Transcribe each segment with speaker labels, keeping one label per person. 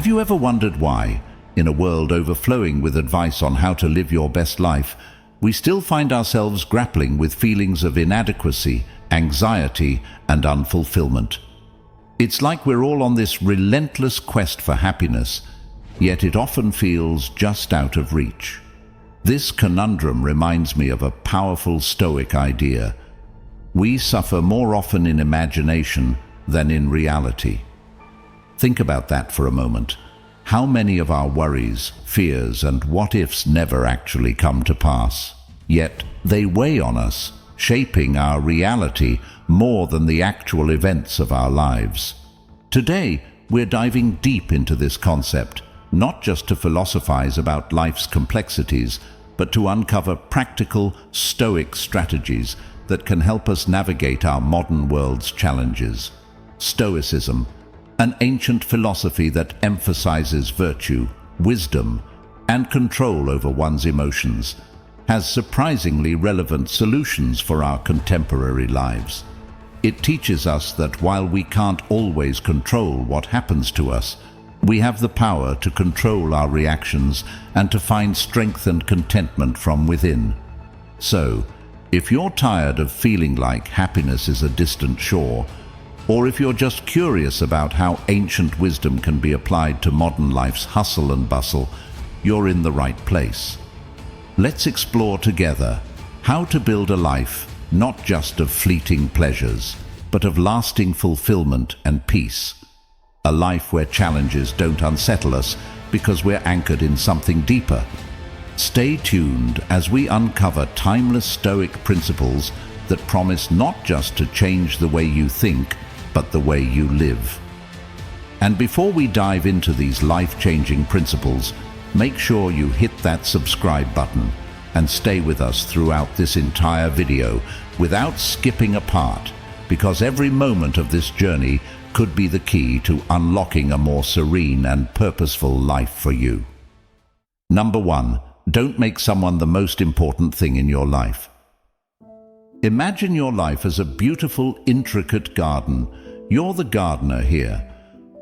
Speaker 1: Have you ever wondered why, in a world overflowing with advice on how to live your best life, we still find ourselves grappling with feelings of inadequacy, anxiety, and unfulfillment? It's like we're all on this relentless quest for happiness, yet it often feels just out of reach. This conundrum reminds me of a powerful Stoic idea. We suffer more often in imagination than in reality. Think about that for a moment. How many of our worries, fears, and what-ifs never actually come to pass? Yet they weigh on us, shaping our reality more than the actual events of our lives. Today, we're diving deep into this concept, not just to philosophize about life's complexities, but to uncover practical Stoic strategies that can help us navigate our modern world's challenges. Stoicism, an ancient philosophy that emphasizes virtue, wisdom, and control over one's emotions, has surprisingly relevant solutions for our contemporary lives. It teaches us that while we can't always control what happens to us, we have the power to control our reactions and to find strength and contentment from within. So, if you're tired of feeling like happiness is a distant shore, or if you're just curious about how ancient wisdom can be applied to modern life's hustle and bustle, you're in the right place. Let's explore together how to build a life not just of fleeting pleasures, but of lasting fulfillment and peace. A life where challenges don't unsettle us because we're anchored in something deeper. Stay tuned as we uncover timeless Stoic principles that promise not just to change the way you think, but the way you live. And before we dive into these life-changing principles, make sure you hit that subscribe button and stay with us throughout this entire video without skipping a part, because every moment of this journey could be the key to unlocking a more serene and purposeful life for you. Number 1, don't make someone the most important thing in your life. Imagine your life as a beautiful, intricate garden. You're the gardener here.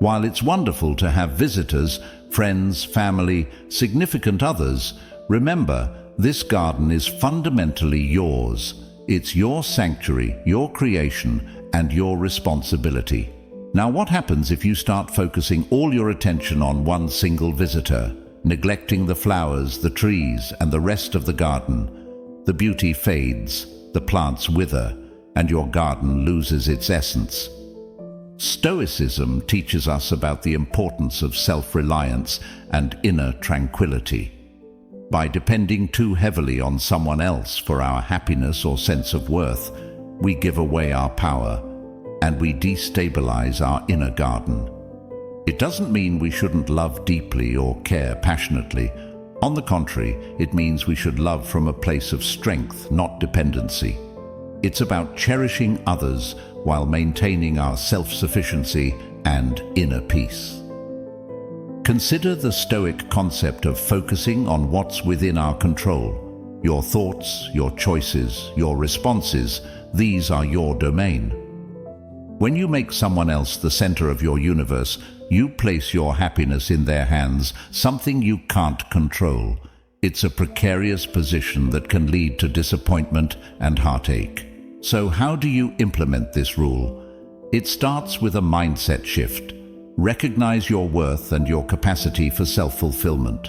Speaker 1: While it's wonderful to have visitors, friends, family, significant others, remember, this garden is fundamentally yours. It's your sanctuary, your creation, and your responsibility. Now, what happens if you start focusing all your attention on one single visitor, neglecting the flowers, the trees, and the rest of the garden? The beauty fades, the plants wither, and your garden loses its essence. Stoicism teaches us about the importance of self-reliance and inner tranquility. By depending too heavily on someone else for our happiness or sense of worth, we give away our power, and we destabilize our inner garden. It doesn't mean we shouldn't love deeply or care passionately. On the contrary, it means we should love from a place of strength, not dependency. It's about cherishing others while maintaining our self-sufficiency and inner peace. Consider the Stoic concept of focusing on what's within our control. Your thoughts, your choices, your responses, these are your domain. When you make someone else the center of your universe, you place your happiness in their hands, something you can't control. It's a precarious position that can lead to disappointment and heartache. So how do you implement this rule? It starts with a mindset shift. Recognize your worth and your capacity for self-fulfillment.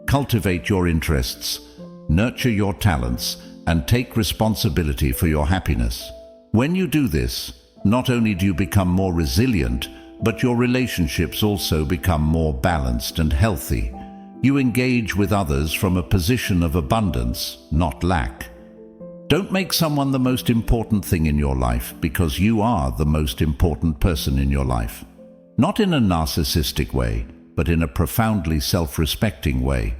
Speaker 1: Cultivate your interests, nurture your talents, and take responsibility for your happiness. When you do this, not only do you become more resilient, but your relationships also become more balanced and healthy. You engage with others from a position of abundance, not lack. Don't make someone the most important thing in your life because you are the most important person in your life. Not in a narcissistic way, but in a profoundly self-respecting way.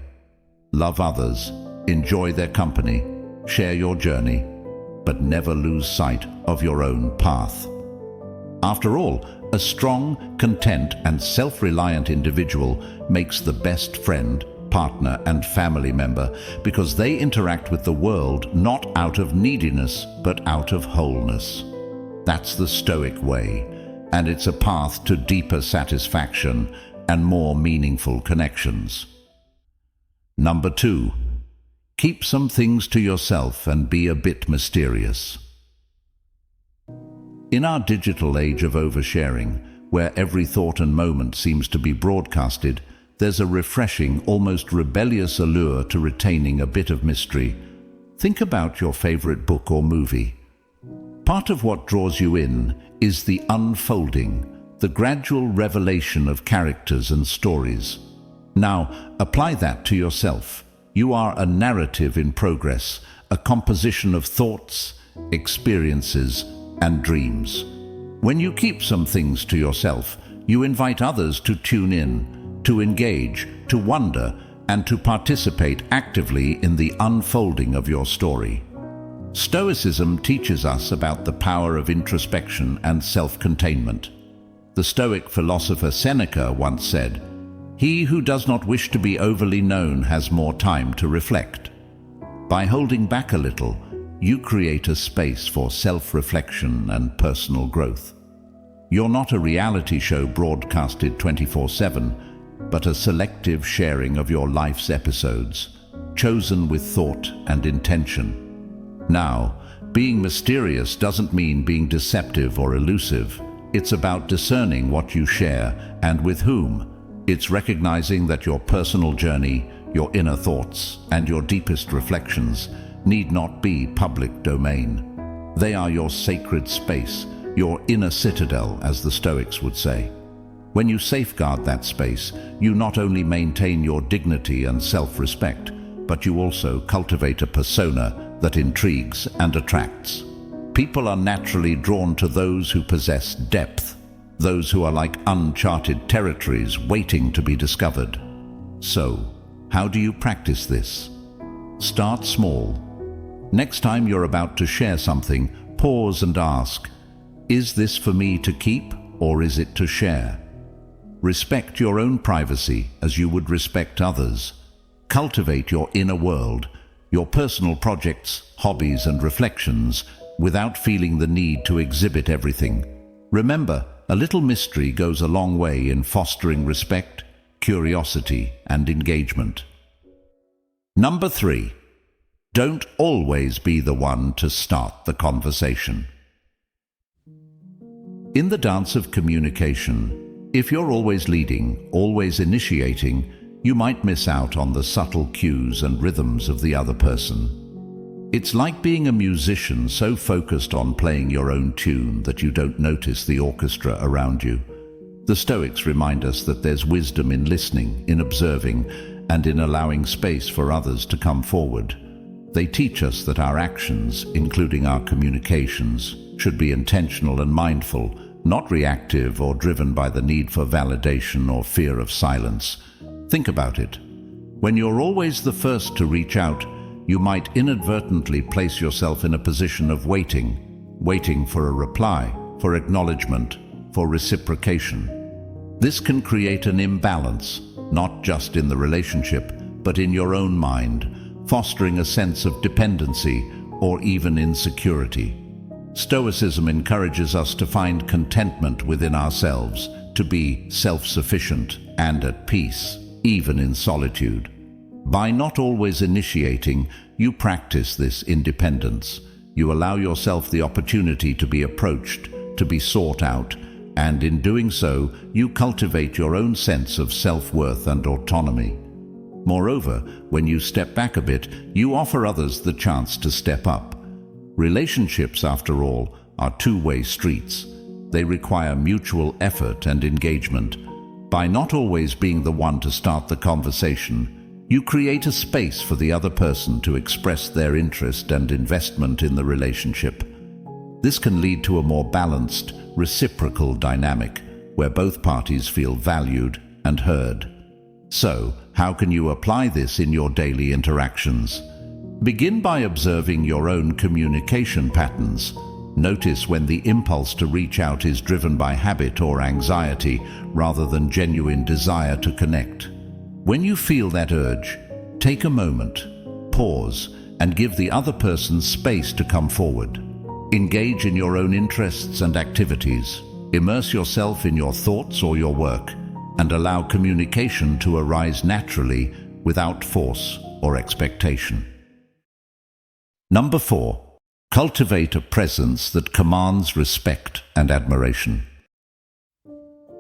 Speaker 1: Love others, enjoy their company, share your journey, but never lose sight of your own path. After all, a strong, content, and self-reliant individual makes the best friend, partner, and family member because they interact with the world not out of neediness, but out of wholeness. That's the Stoic way, and it's a path to deeper satisfaction, and more meaningful connections. Number 2. Keep some things to yourself and be a bit mysterious. In our digital age of oversharing, where every thought and moment seems to be broadcasted, there's a refreshing, almost rebellious allure to retaining a bit of mystery. Think about your favorite book or movie. Part of what draws you in is the unfolding, the gradual revelation of characters and stories. Now, apply that to yourself. You are a narrative in progress, a composition of thoughts, experiences, and dreams. When you keep some things to yourself, you invite others to tune in, to engage, to wonder, and to participate actively in the unfolding of your story. Stoicism teaches us about the power of introspection and self-containment. The Stoic philosopher Seneca once said, "He who does not wish to be overly known has more time to reflect." By holding back a little, you create a space for self-reflection and personal growth. You're not a reality show broadcasted 24/7, but a selective sharing of your life's episodes, chosen with thought and intention. Now, being mysterious doesn't mean being deceptive or elusive. It's about discerning what you share and with whom. It's recognizing that your personal journey, your inner thoughts, and your deepest reflections need not be public domain. They are your sacred space, your inner citadel, as the Stoics would say. When you safeguard that space, you not only maintain your dignity and self-respect, but you also cultivate a persona that intrigues and attracts. People are naturally drawn to those who possess depth, those who are like uncharted territories waiting to be discovered. So, how do you practice this? Start small. Next time you're about to share something, pause and ask, is this for me to keep or is it to share? Respect your own privacy as you would respect others. Cultivate your inner world, your personal projects, hobbies and reflections without feeling the need to exhibit everything. Remember, a little mystery goes a long way in fostering respect, curiosity and engagement. Number 3. Don't always be the one to start the conversation. In the dance of communication, if you're always leading, always initiating, you might miss out on the subtle cues and rhythms of the other person. It's like being a musician so focused on playing your own tune that you don't notice the orchestra around you. The Stoics remind us that there's wisdom in listening, in observing, and in allowing space for others to come forward. They teach us that our actions, including our communications, should be intentional and mindful, not reactive or driven by the need for validation or fear of silence. Think about it. When you're always the first to reach out, you might inadvertently place yourself in a position of waiting for a reply, for acknowledgement, for reciprocation. This can create an imbalance, not just in the relationship, but in your own mind, fostering a sense of dependency or even insecurity. Stoicism encourages us to find contentment within ourselves, to be self-sufficient and at peace, even in solitude. By not always initiating, you practice this independence. You allow yourself the opportunity to be approached, to be sought out, and in doing so, you cultivate your own sense of self-worth and autonomy. Moreover, when you step back a bit, you offer others the chance to step up. Relationships, after all, are two-way streets. They require mutual effort and engagement. By not always being the one to start the conversation, you create a space for the other person to express their interest and investment in the relationship. This can lead to a more balanced, reciprocal dynamic, where both parties feel valued and heard. So, how can you apply this in your daily interactions? Begin by observing your own communication patterns. Notice when the impulse to reach out is driven by habit or anxiety rather than genuine desire to connect. When you feel that urge, take a moment, pause, and give the other person space to come forward. Engage in your own interests and activities. Immerse yourself in your thoughts or your work. and allow communication to arise naturally without force or expectation. Number 4. Cultivate a presence that commands respect and admiration.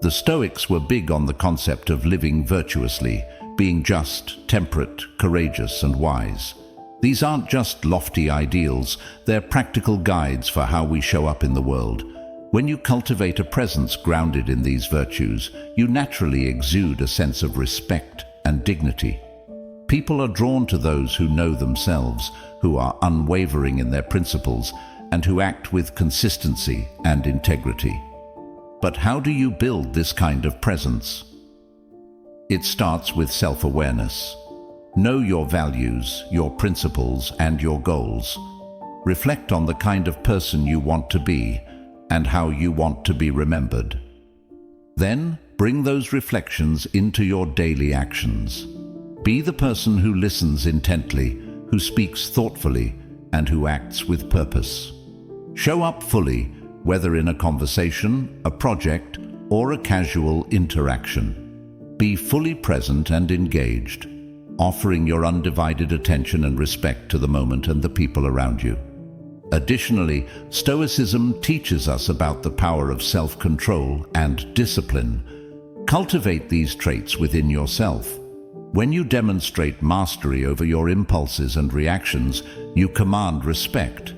Speaker 1: The Stoics were big on the concept of living virtuously, being just, temperate, courageous, and wise. These aren't just lofty ideals, they're practical guides for how we show up in the world. When you cultivate a presence grounded in these virtues, you naturally exude a sense of respect and dignity. People are drawn to those who know themselves, who are unwavering in their principles, and who act with consistency and integrity. But how do you build this kind of presence? It starts with self-awareness. Know your values, your principles, and your goals. Reflect on the kind of person you want to be and how you want to be remembered. Then, bring those reflections into your daily actions. Be the person who listens intently, who speaks thoughtfully, and who acts with purpose. Show up fully, whether in a conversation, a project, or a casual interaction. Be fully present and engaged, offering your undivided attention and respect to the moment and the people around you. Additionally, Stoicism teaches us about the power of self-control and discipline. Cultivate these traits within yourself. When you demonstrate mastery over your impulses and reactions, you command respect.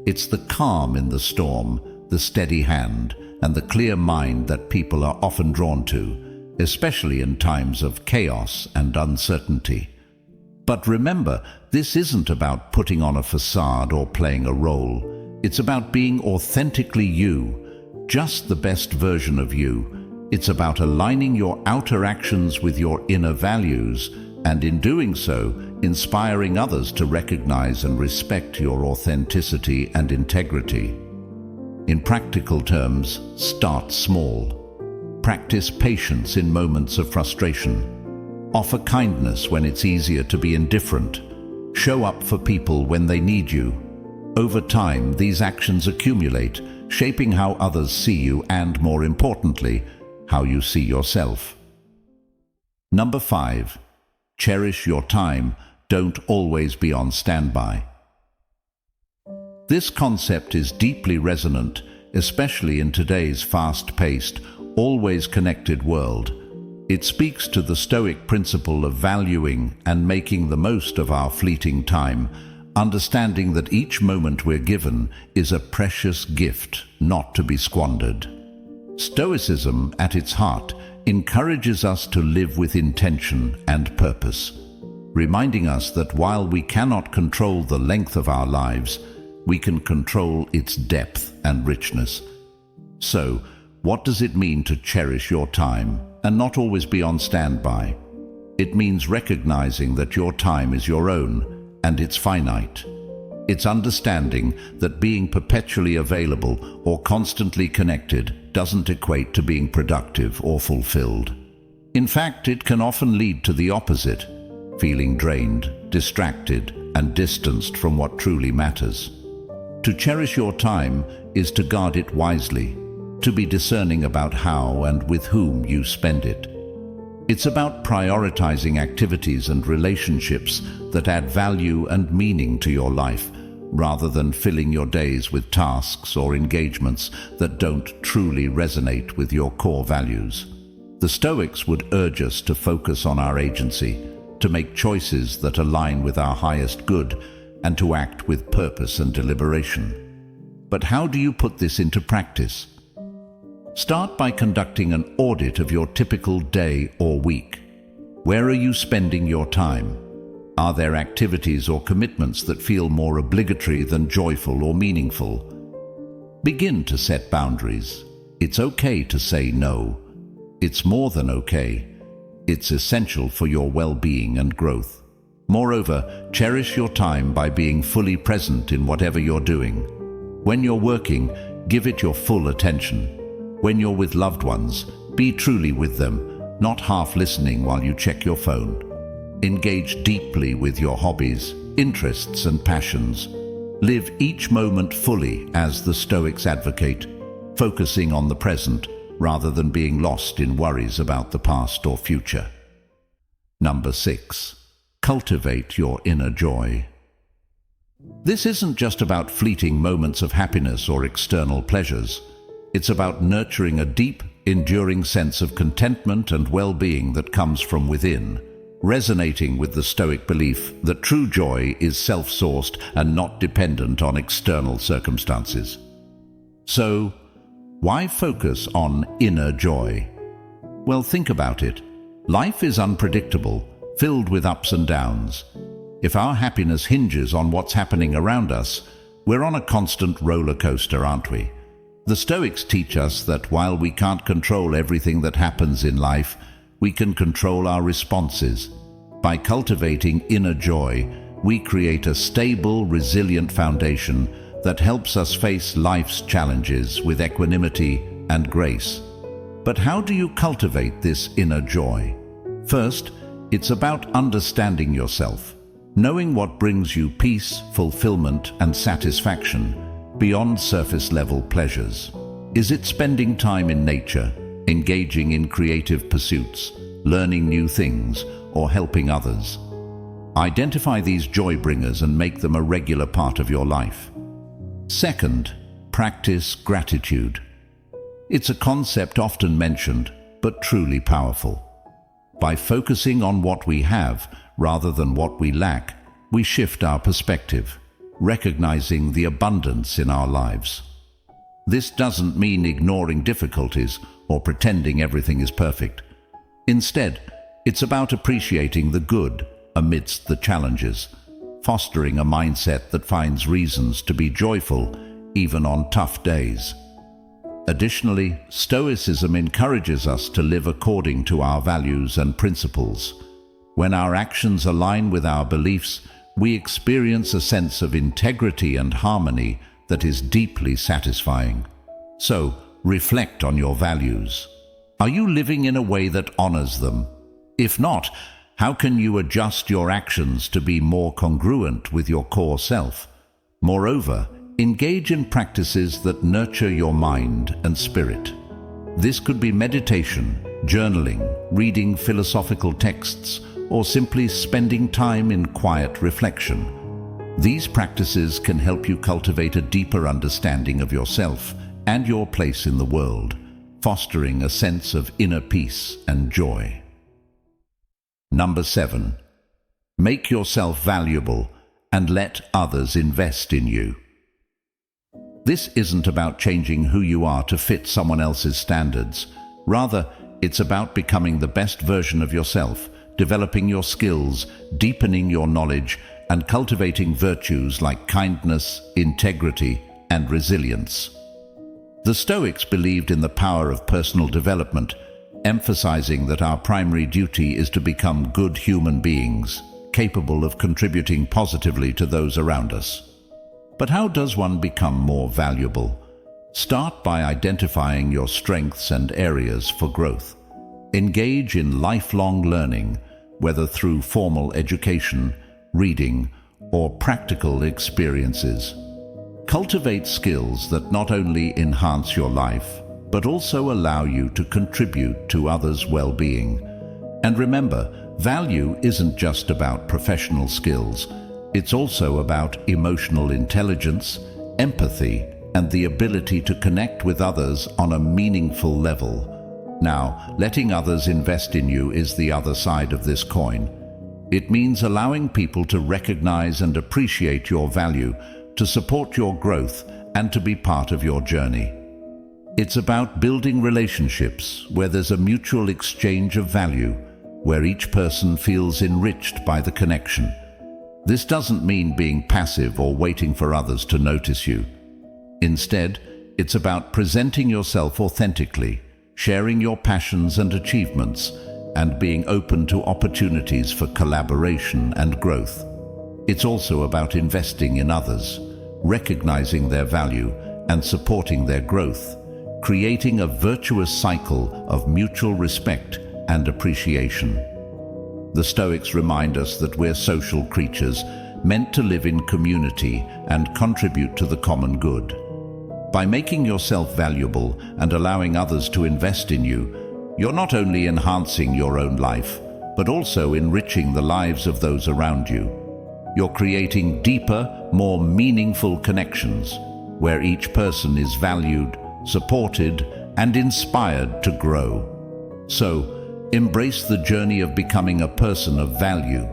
Speaker 1: It's the calm in the storm, the steady hand, and the clear mind that people are often drawn to, especially in times of chaos and uncertainty. But remember, this isn't about putting on a facade or playing a role. It's about being authentically you, just the best version of you. It's about aligning your outer actions with your inner values, and in doing so, inspiring others to recognize and respect your authenticity and integrity. In practical terms, start small. Practice patience in moments of frustration. Offer kindness when it's easier to be indifferent. Show up for people when they need you. Over time, these actions accumulate, shaping how others see you and, more importantly, how you see yourself. Number 5. Cherish your time. Don't always be on standby. This concept is deeply resonant, especially in today's fast-paced, always connected world. It speaks to the Stoic principle of valuing and making the most of our fleeting time, understanding that each moment we're given is a precious gift not to be squandered. Stoicism, at its heart, encourages us to live with intention and purpose, reminding us that while we cannot control the length of our lives, we can control its depth and richness. So, what does it mean to cherish your time and not always be on standby? It means recognizing that your time is your own and it's finite. It's understanding that being perpetually available or constantly connected doesn't equate to being productive or fulfilled. In fact, it can often lead to the opposite, feeling drained, distracted, and distanced from what truly matters. To cherish your time is to guard it wisely, to be discerning about how and with whom you spend it. It's about prioritizing activities and relationships that add value and meaning to your life, rather than filling your days with tasks or engagements that don't truly resonate with your core values. The Stoics would urge us to focus on our agency, to make choices that align with our highest good, and to act with purpose and deliberation. But how do you put this into practice? Start by conducting an audit of your typical day or week. Where are you spending your time? Are there activities or commitments that feel more obligatory than joyful or meaningful? Begin to set boundaries. It's okay to say no. It's more than okay. It's essential for your well-being and growth. Moreover, cherish your time by being fully present in whatever you're doing. When you're working, give it your full attention. When you're with loved ones, be truly with them, not half listening while you check your phone. Engage deeply with your hobbies, interests, and passions. Live each moment fully as the Stoics advocate, focusing on the present, rather than being lost in worries about the past or future. Number 6. Cultivate your inner joy. This isn't just about fleeting moments of happiness or external pleasures. It's about nurturing a deep, enduring sense of contentment and well-being that comes from within, resonating with the Stoic belief that true joy is self-sourced and not dependent on external circumstances. So, why focus on inner joy? Well, think about it. Life is unpredictable, filled with ups and downs. If our happiness hinges on what's happening around us, we're on a constant roller coaster, aren't we? The Stoics teach us that while we can't control everything that happens in life, we can control our responses. By cultivating inner joy, we create a stable, resilient foundation that helps us face life's challenges with equanimity and grace. But how do you cultivate this inner joy? First, it's about understanding yourself, knowing what brings you peace, fulfillment, and satisfaction beyond surface-level pleasures. Is it spending time in nature, engaging in creative pursuits, learning new things, or helping others? Identify these joy bringers and make them a regular part of your life. Second, practice gratitude. It's a concept often mentioned, but truly powerful. By focusing on what we have rather than what we lack, we shift our perspective, recognizing the abundance in our lives. This doesn't mean ignoring difficulties or pretending everything is perfect. Instead, it's about appreciating the good amidst the challenges, fostering a mindset that finds reasons to be joyful even on tough days. Additionally, Stoicism encourages us to live according to our values and principles. When our actions align with our beliefs, we experience a sense of integrity and harmony that is deeply satisfying. So, reflect on your values. Are you living in a way that honors them? If not, how can you adjust your actions to be more congruent with your core self? Moreover, engage in practices that nurture your mind and spirit. This could be meditation, journaling, reading philosophical texts, or simply spending time in quiet reflection. These practices can help you cultivate a deeper understanding of yourself and your place in the world, fostering a sense of inner peace and joy. Number 7. Make yourself valuable and let others invest in you. This isn't about changing who you are to fit someone else's standards. Rather, it's about becoming the best version of yourself, developing your skills, deepening your knowledge, and cultivating virtues like kindness, integrity, and resilience. The Stoics believed in the power of personal development, emphasizing that our primary duty is to become good human beings, capable of contributing positively to those around us. But how does one become more valuable? Start by identifying your strengths and areas for growth. Engage in lifelong learning, whether through formal education, reading, or practical experiences. Cultivate skills that not only enhance your life, but also allow you to contribute to others' well-being. And remember, value isn't just about professional skills. It's also about emotional intelligence, empathy, and the ability to connect with others on a meaningful level. Now, letting others invest in you is the other side of this coin. It means allowing people to recognize and appreciate your value, to support your growth, and to be part of your journey. It's about building relationships where there's a mutual exchange of value, where each person feels enriched by the connection. This doesn't mean being passive or waiting for others to notice you. Instead, it's about presenting yourself authentically, sharing your passions and achievements, and being open to opportunities for collaboration and growth. It's also about investing in others, recognizing their value and supporting their growth, creating a virtuous cycle of mutual respect and appreciation. The Stoics remind us that we're social creatures, meant to live in community and contribute to the common good. By making yourself valuable and allowing others to invest in you, you're not only enhancing your own life, but also enriching the lives of those around you. You're creating deeper, more meaningful connections, where each person is valued, supported, and inspired to grow. So, embrace the journey of becoming a person of value.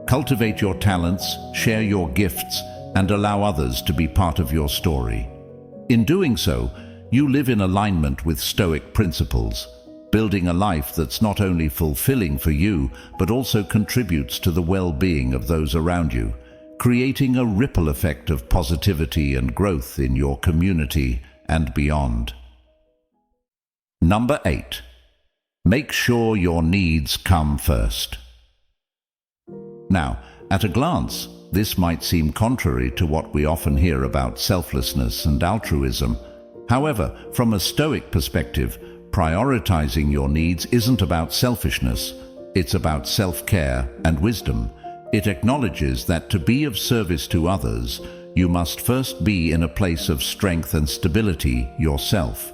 Speaker 1: Cultivate your talents, share your gifts, and allow others to be part of your story. In doing so, you live in alignment with Stoic principles, building a life that's not only fulfilling for you, but also contributes to the well-being of those around you, creating a ripple effect of positivity and growth in your community and beyond. Number 8. Make sure your needs come first. Now, at a glance, this might seem contrary to what we often hear about selflessness and altruism. However, from a Stoic perspective, prioritizing your needs isn't about selfishness, it's about self-care and wisdom. It acknowledges that to be of service to others, you must first be in a place of strength and stability yourself.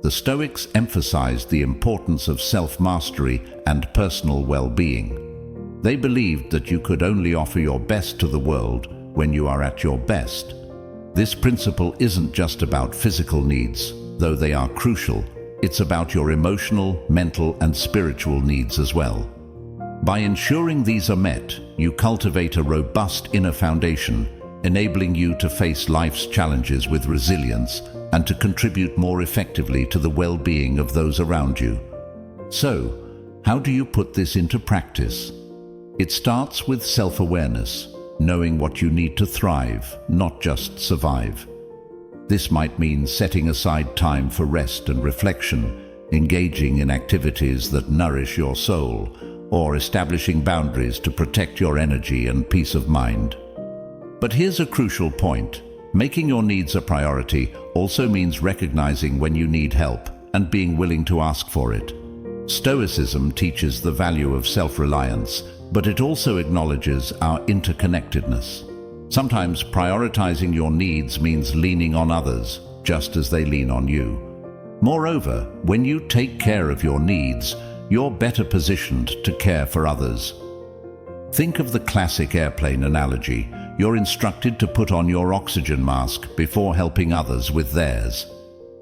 Speaker 1: The Stoics emphasized the importance of self-mastery and personal well-being. They believed that you could only offer your best to the world when you are at your best. This principle isn't just about physical needs, though they are crucial. It's about your emotional, mental, and spiritual needs as well. By ensuring these are met, you cultivate a robust inner foundation, enabling you to face life's challenges with resilience and to contribute more effectively to the well-being of those around you. So, how do you put this into practice? It starts with self-awareness, knowing what you need to thrive, not just survive. This might mean setting aside time for rest and reflection, engaging in activities that nourish your soul, or establishing boundaries to protect your energy and peace of mind. But here's a crucial point. Making your needs a priority also means recognizing when you need help and being willing to ask for it. Stoicism teaches the value of self-reliance, but it also acknowledges our interconnectedness. Sometimes prioritizing your needs means leaning on others, just as they lean on you. Moreover, when you take care of your needs, you're better positioned to care for others. Think of the classic airplane analogy. You're instructed to put on your oxygen mask before helping others with theirs.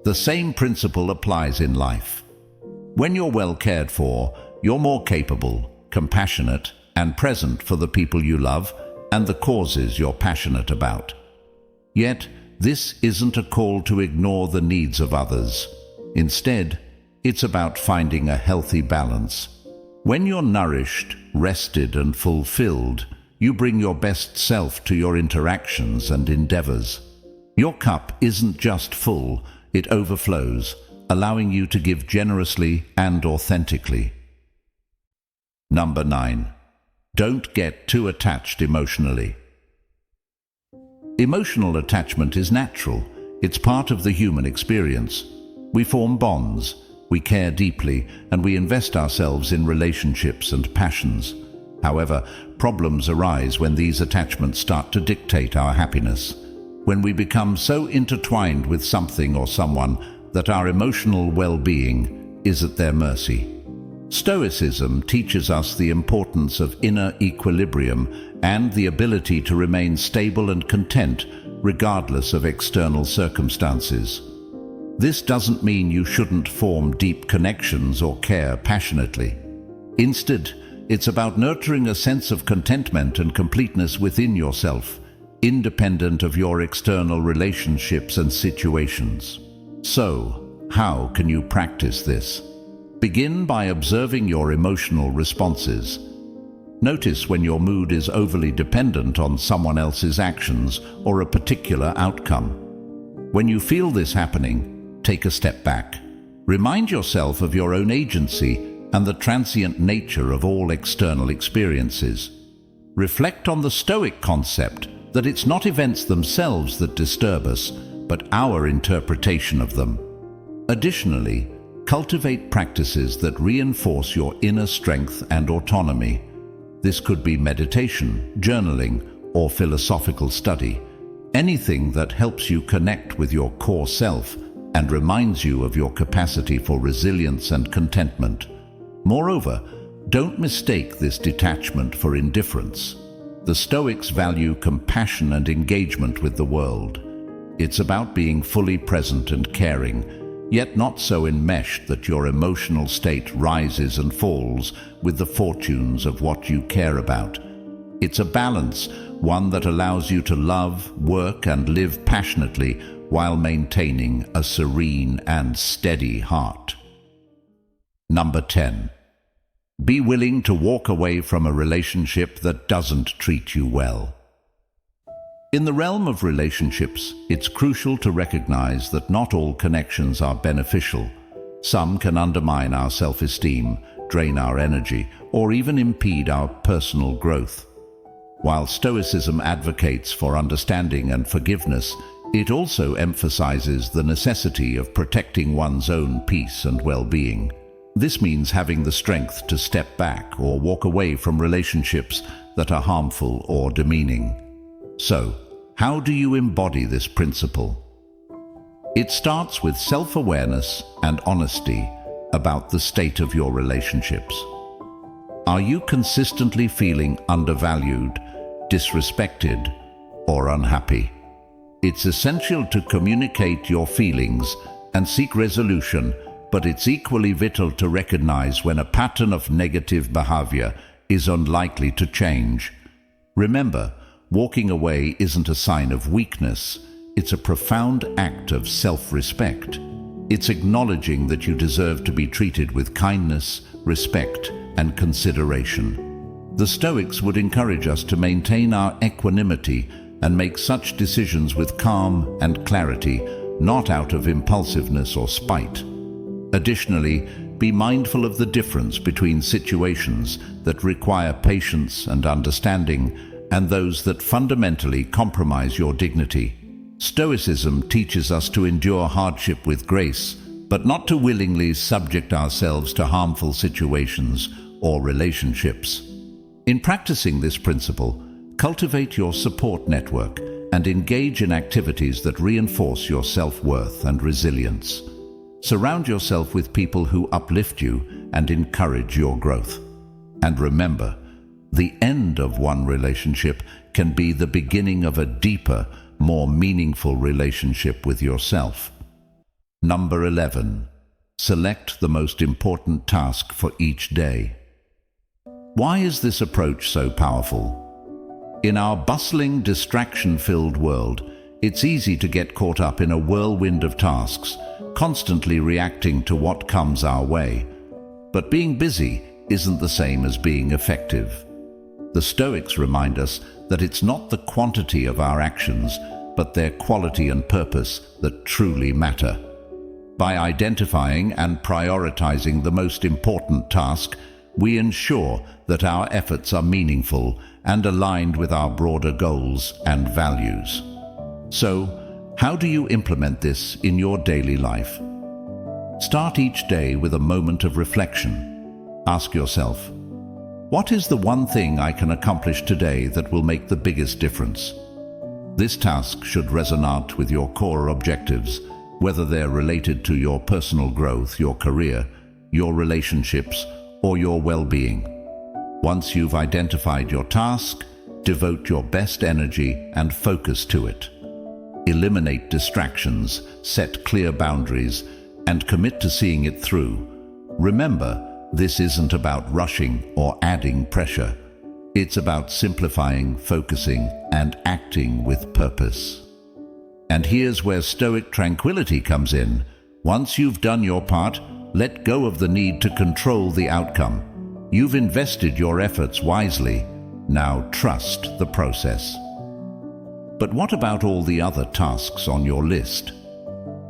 Speaker 1: The same principle applies in life. When you're well cared for, you're more capable, compassionate, and present for the people you love and the causes you're passionate about. Yet, this isn't a call to ignore the needs of others. Instead, it's about finding a healthy balance. When you're nourished, rested, and fulfilled, you bring your best self to your interactions and endeavors. Your cup isn't just full, it overflows, allowing you to give generously and authentically. Number 9. Don't get too attached emotionally. Emotional attachment is natural. It's part of the human experience. We form bonds, we care deeply, and we invest ourselves in relationships and passions. However, problems arise when these attachments start to dictate our happiness. When we become so intertwined with something or someone that our emotional well-being is at their mercy. Stoicism teaches us the importance of inner equilibrium and the ability to remain stable and content regardless of external circumstances. This doesn't mean you shouldn't form deep connections or care passionately. Instead, it's about nurturing a sense of contentment and completeness within yourself, independent of your external relationships and situations. So, how can you practice this? Begin by observing your emotional responses. Notice when your mood is overly dependent on someone else's actions or a particular outcome. When you feel this happening, take a step back. Remind yourself of your own agency and the transient nature of all external experiences. Reflect on the Stoic concept that it's not events themselves that disturb us, but our interpretation of them. Additionally, cultivate practices that reinforce your inner strength and autonomy. This could be meditation, journaling, or philosophical study. Anything that helps you connect with your core self and reminds you of your capacity for resilience and contentment. Moreover, don't mistake this detachment for indifference. The Stoics value compassion and engagement with the world. It's about being fully present and caring, yet not so enmeshed that your emotional state rises and falls with the fortunes of what you care about. It's a balance, one that allows you to love, work, and live passionately while maintaining a serene and steady heart. Number 10. Be willing to walk away from a relationship that doesn't treat you well. In the realm of relationships, it's crucial to recognize that not all connections are beneficial. Some can undermine our self-esteem, drain our energy, or even impede our personal growth. While Stoicism advocates for understanding and forgiveness, it also emphasizes the necessity of protecting one's own peace and well-being. This means having the strength to step back or walk away from relationships that are harmful or demeaning. So, how do you embody this principle? It starts with self-awareness and honesty about the state of your relationships. Are you consistently feeling undervalued, disrespected, or unhappy? It's essential to communicate your feelings and seek resolution, but it's equally vital to recognize when a pattern of negative behavior is unlikely to change. Remember, walking away isn't a sign of weakness. It's a profound act of self-respect. It's acknowledging that you deserve to be treated with kindness, respect, and consideration. The Stoics would encourage us to maintain our equanimity and make such decisions with calm and clarity, not out of impulsiveness or spite. Additionally, be mindful of the difference between situations that require patience and understanding and those that fundamentally compromise your dignity. Stoicism teaches us to endure hardship with grace, but not to willingly subject ourselves to harmful situations or relationships. In practicing this principle, cultivate your support network and engage in activities that reinforce your self-worth and resilience. Surround yourself with people who uplift you and encourage your growth. And remember, the end of one relationship can be the beginning of a deeper, more meaningful relationship with yourself. Number 11. Select the most important task for each day. Why is this approach so powerful? In our bustling, distraction-filled world, it's easy to get caught up in a whirlwind of tasks, constantly reacting to what comes our way. But being busy isn't the same as being effective. The Stoics remind us that it's not the quantity of our actions, but their quality and purpose that truly matter. By identifying and prioritizing the most important task, we ensure that our efforts are meaningful and aligned with our broader goals and values. So, how do you implement this in your daily life? Start each day with a moment of reflection. Ask yourself, what is the one thing I can accomplish today that will make the biggest difference? This task should resonate with your core objectives, whether they're related to your personal growth, your career, your relationships, or your well-being. Once you've identified your task, devote your best energy and focus to it. Eliminate distractions, set clear boundaries, and commit to seeing it through. Remember, this isn't about rushing or adding pressure. It's about simplifying, focusing, and acting with purpose. And here's where Stoic tranquility comes in. Once you've done your part, let go of the need to control the outcome. You've invested your efforts wisely. Now trust the process. But what about all the other tasks on your list?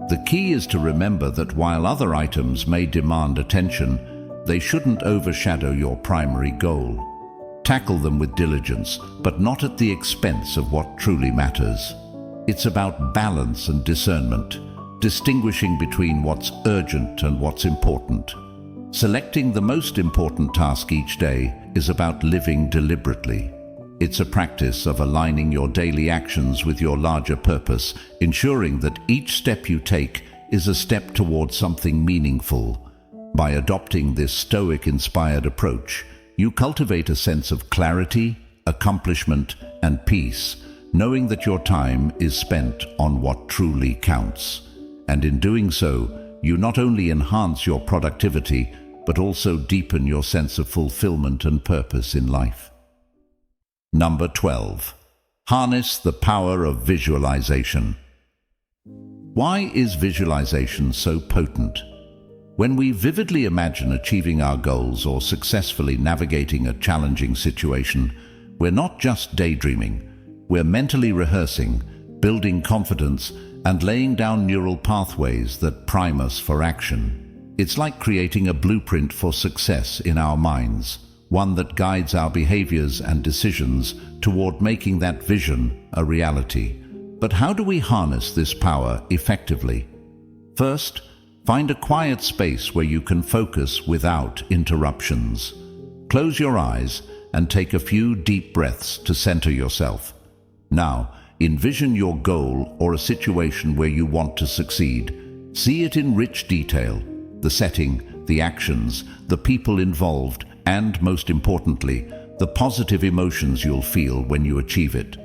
Speaker 1: The key is to remember that while other items may demand attention, they shouldn't overshadow your primary goal. Tackle them with diligence, but not at the expense of what truly matters. It's about balance and discernment, distinguishing between what's urgent and what's important. Selecting the most important task each day is about living deliberately. It's a practice of aligning your daily actions with your larger purpose, ensuring that each step you take is a step towards something meaningful. By adopting this Stoic-inspired approach, you cultivate a sense of clarity, accomplishment, and peace, knowing that your time is spent on what truly counts. And in doing so, you not only enhance your productivity, but also deepen your sense of fulfillment and purpose in life. Number 12. Harness the power of visualization. Why is visualization so potent? When we vividly imagine achieving our goals or successfully navigating a challenging situation, we're not just daydreaming. We're mentally rehearsing, building confidence, and laying down neural pathways that prime us for action. It's like creating a blueprint for success in our minds, one that guides our behaviors and decisions toward making that vision a reality. But how do we harness this power effectively? First, find a quiet space where you can focus without interruptions. Close your eyes and take a few deep breaths to center yourself. Now, envision your goal or a situation where you want to succeed. See it in rich detail: the setting, the actions, the people involved, and most importantly, the positive emotions you'll feel when you achieve it.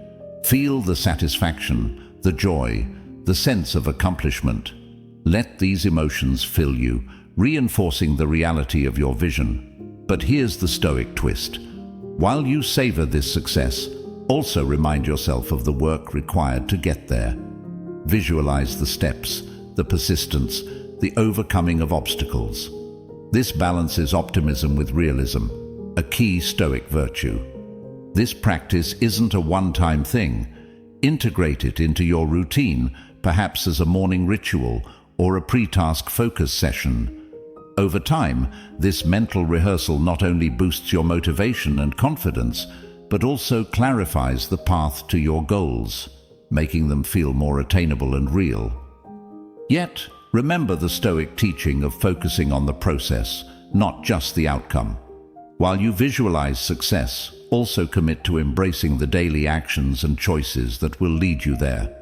Speaker 1: Feel the satisfaction, the joy, the sense of accomplishment. Let these emotions fill you, reinforcing the reality of your vision. But here's the Stoic twist. While you savor this success, also remind yourself of the work required to get there. Visualize the steps, the persistence, the overcoming of obstacles. This balances optimism with realism, a key Stoic virtue. This practice isn't a one-time thing. Integrate it into your routine, perhaps as a morning ritual or a pre-task focus session. Over time, this mental rehearsal not only boosts your motivation and confidence, but also clarifies the path to your goals, making them feel more attainable and real. Yet, remember the Stoic teaching of focusing on the process, not just the outcome. While you visualize success, also commit to embracing the daily actions and choices that will lead you there.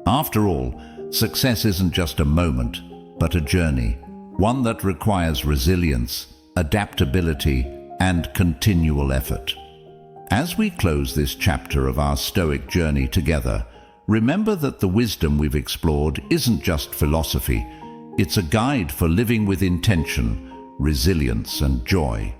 Speaker 1: After all, success isn't just a moment, but a journey, one that requires resilience, adaptability, and continual effort. As we close this chapter of our Stoic journey together, remember that the wisdom we've explored isn't just philosophy. It's a guide for living with intention, resilience, and joy.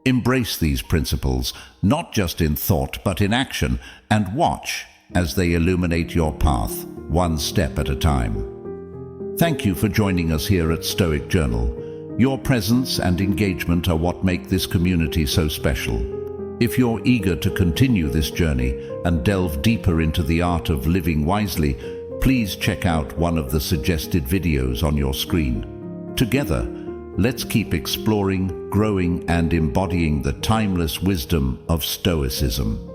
Speaker 1: Embrace these principles, not just in thought but in action, and watch as they illuminate your path, one step at a time. Thank you for joining us here at Stoic Journal. Your presence and engagement are what make this community so special. If you're eager to continue this journey and delve deeper into the art of living wisely, please check out one of the suggested videos on your screen. Together, let's keep exploring, growing, and embodying the timeless wisdom of Stoicism.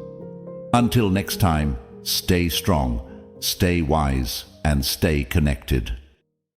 Speaker 1: Until next time, stay strong, stay wise, and stay connected.